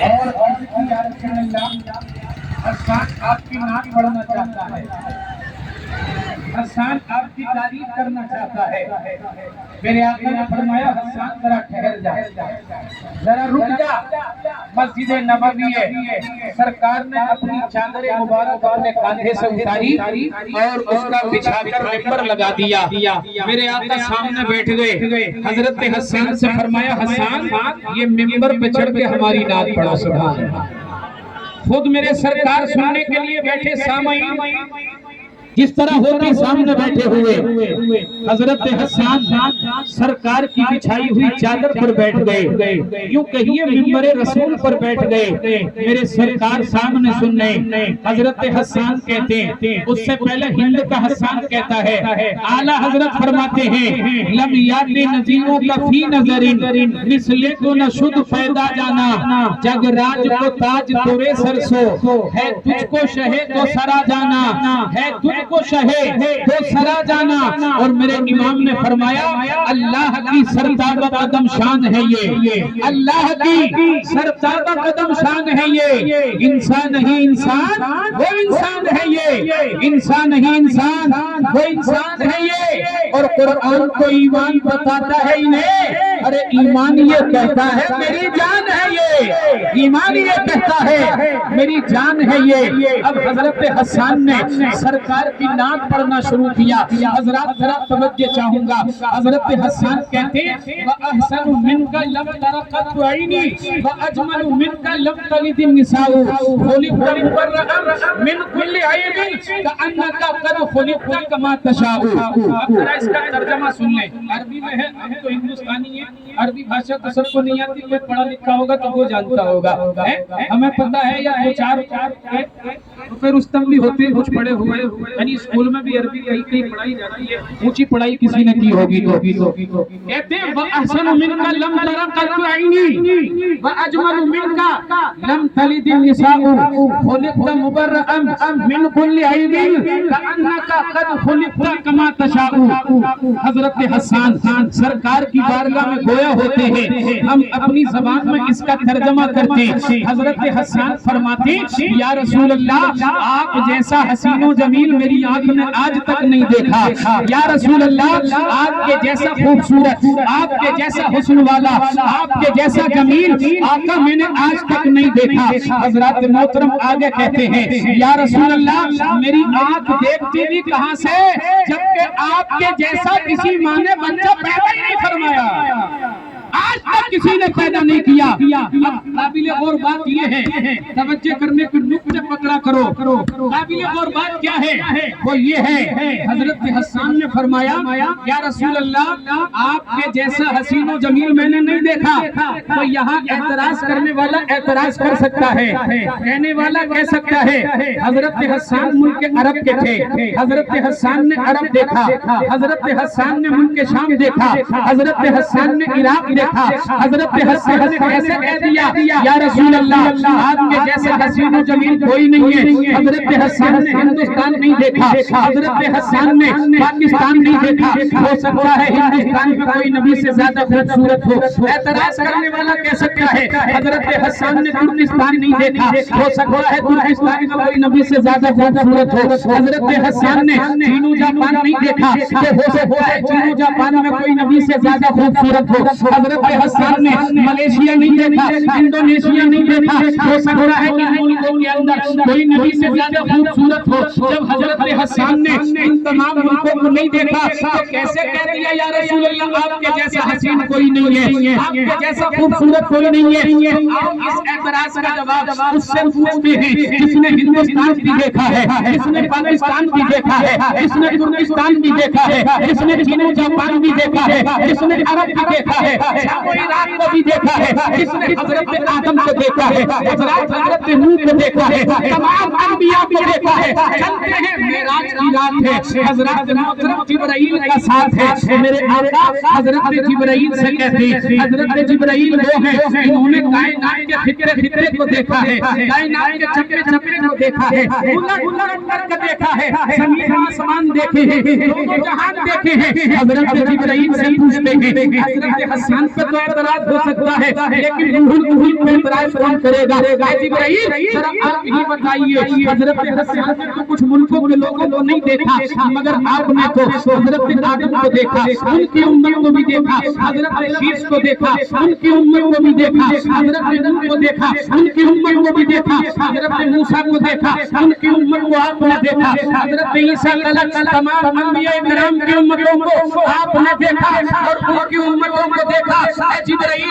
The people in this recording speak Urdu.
اور عرض کی یا رسول اللہ حسان آپ کی نام پڑھنا چاہتا ہے، حسان آپ کی تعریف کرنا چاہتا ہے۔ میرے آقا نے فرمایا حسان ذرا ٹھہر جا، ذرا رک جا۔ مسجد نبوی ہے، سرکار نے اپنی چادر مبارک اپنے کاندھے سے اتاری اور اس کا بچھا کر ممبر لگا دیا۔ میرے آقا سامنے بیٹھ گئے، حضرت حسان سے فرمایا حسان یہ ممبر پہ چڑھ کے ہماری نعت پڑھو۔ سبحان اللہ۔ خود میرے سرکار سننے کے لیے بیٹھے، سامعین جس طرح ہوتے سامنے بیٹھے ہوئے، حضرت حسان سرکار کی بچھائی ہوئی چادر پر بیٹھ گئے، یوں کہیے ممبر رسول پر بیٹھ گئے۔ میرے سرکار سامنے سننے، حضرت حسان کہتے ہیں، اس سے پہلے ہند کا حسان کہتا ہے، اعلیٰ حضرت فرماتے ہیں لم یاد نظیروں کا فی نظر مثل کو نہ شد پیدا جانا، جگ راج کو تاج تورے سر سو، ہے تجھ کو شہے تو سرا جانا، ہے تجھ کو شہے تو سرا جانا۔ اور میرے امام نے فرمایا اللہ کی سرتابہ قدم شان ہے یہ، اللہ کی سرتابہ قدم شان ہے یہ، انسان نہیں انسان وہ انسان ہے یہ، انسان نہیں انسان وہ انسان ہے یہ۔ اور قرآن کو ایمان بتاتا ہے انہیں، ارے ایمان یہ کہتا ہے میری جان ہے یہ، ایمان یہ کہتا ہے میری جان ہے یہ۔ اب حضرت حسان نے سرکار کی نعت پڑھنا شروع کیا۔ حضرات ذرا توجہ چاہوں گا، حضرت حسان کہتے ہیں وَأَحْسَنُ مِنْكَ لَمْ تَرَ قَطُّ عَيْنِي وَأَجْمَلُ مِنْكَ لَمْ تَلِدِ النِّسَاءُ خُلِقْتَ مُبَرَّأً مِنْ كُلِّ عَيْبٍ كَأَنَّكَ قَدْ خُلِقْتَ كَمَا تَشَاءُ۔ اب ذرا اس کا ترجمہ سن لیں، عربی میں ہے، ہم تو ہندوستانی ہیں، عربی بھاشا تو سب کو نہیں آتی، کوئی پڑھا لکھا ہوگا تو وہ جانتا ہوگا، ہمیں پتہ ہے یا دو چار پھر رستم بھی ہوتے ہیں کچھ پڑھے ہوئے، یعنی اسکول میں بھی عربی کہیں پڑھائی جاتی ہے، اونچی پڑھائی کسی نے کی ہوگی تو کہتے ہیں وَأَحْسَنُ مِنْكَ لَمْ تَرَ قَطُّ عَيْنِي وَأَجْمَلُ مِنْكَ لَمْ تَلِدِ النِّسَاءُ خُلِقْتَ مُبَرَّأً مِنْ كُلِّ عَيْبٍ كَأَنَّكَ قَدْ خُلِقْتَ كَمَا تَشَاءُ۔ حضرت حسان سرکار کی بارگاہ میں گویا ہوتے ہیں، ہم اپنی زبان میں اس کا ترجمہ کرتے ہیں۔ حضرت حسان فرماتے یا رسول اللہ آپ جیسا حسین و جمیل میری آنکھ نے آج تک نہیں دیکھا، یا رسول اللہ آپ کے جیسا خوبصورت، آپ کے جیسا حسن والا، آپ کے جیسا جمیل آقا میں نے آج تک نہیں دیکھا۔ حضرات محترم آگے کہتے ہیں یا رسول اللہ میری آنکھ دیکھتی بھی کہاں سے جبکہ آپ کے جیسا کسی ماں نے بچہ پیدا ہی نہیں فرمایا، آج تک کسی نے پیدا نہیں کیا۔ اب قابل غور بات یہ ہے، توجہ کرنے کے نقطے پکڑا کرو، قابل غور بات کیا ہے وہ یہ ہے حضرت حسان نے فرمایا یا رسول اللہ آپ کے جیسا حسین و جمیل میں نے نہیں دیکھا۔ تو یہاں اعتراض کرنے والا اعتراض کر سکتا ہے، کہنے والا کہہ سکتا ہے حضرت حسان ملک عرب کے تھے، حضرت حسان نے عرب دیکھا، حضرت حسان نے ملک شام دیکھا، حضرت حسان نے عراق دیکھا، حضرت حسان نے کیسے کہہ دیا یا رسول اللہ آپ کے جیسا حسین و جمیل کوئی نہیں ہے۔ حضرت حسان نے ہندوستان نہیں دیکھا، حضرت حسان نے پاکستان نہیں دیکھا، ہو سکتا ہے ہندوستان کا کوئی نبی سے زیادہ خوبصورت ہو۔ اعتراض کرنے والا کہہ سکتا ہے حضرت حسان نے ترکستان نہیں دیکھا، ہو سکتا ہے ترکستان کا کوئی نبی سے زیادہ خوبصورت ہو۔ حضرت حسان نے چین و جاپان نہیں دیکھا، کہ ہو سکتا ہے چین و جاپان میں کوئی نبی سے زیادہ خوبصورت ہو۔ حضرت حسان نے ملیشیا نہیں دیکھا، انڈونیشیا نہیں دیکھا، ہو سکتا ہے کہ ملکوں کے اندر کوئی نبی سے زیادہ خوبصورت ہو۔ جب حضرت حسان نے ان تمام ملکوں کو نہیں دیکھا تو کیسے کہہ دیا یا رسول اللہ آپ کے جیسا حسین کوئی نہیں ہے، آپ کے جیسا خوبصورت کوئی نہیں ہے۔ آپ اس اعتراض کا جواب اس سے پوچھتے ہیں جس نے ہندوستان بھی دیکھا ہے، جس نے پاکستان بھی دیکھا ہے، جس نے ترکستان بھی دیکھا ہے، جس نے چین و جاپان بھی دیکھا ہے، جس نے عرب بھی دیکھا ہے، عراق کو بھی دیکھا ہے، جس نے حضرت آدم کو دیکھا ہے، حضرت نوح کو دیکھا ہے، تمام انبیاء کو دیکھا ہے۔ چلتے ہیں معراج کی رات ہے، حضرت محترم جبرائیل کا ساتھ ہے، میرے آقا حضرت جبرائیل سے کہتے ہیں حضرت جبرائیل وہ ہیں انہوں نے کائنات کے فطرے کو دیکھا ہے، کائنات کے چپے کو دیکھا ہے، الٹ کر کے دیکھا ہے، زمین آسمان دیکھے ہیں، دونوں جہان دیکھے ہیں۔ حضرت جبرائیل سے پوچھتے ہیں حضرت حسان پہ تو اعتراض ہو سکتا ہے لیکن روح القدس پہ اعتراض کون کرے گا؟ اے جبرائیل ذرا آپ ہی بتائیے حضرت حسان نے تو کچھ ملکوں کے لوگوں کو نہیں دیکھا مگر آپ نے تو حضرت آدم کو دیکھا ان کی امت کو بھی دیکھا حضرت شیش کو دیکھا ان کی امت کو بھی دیکھا حضرت نوح کو دیکھا ان کی امت کو بھی دیکھا حضرت موسیٰ کو دیکھا ان کی امت کو آپ نے دیکھا حضرت عیسیٰ تلک تمام انبیاء کرام کی امتوں کو آپ نے دیکھا اور ان کی امتوں کو دیکھا۔ اے جبرائیل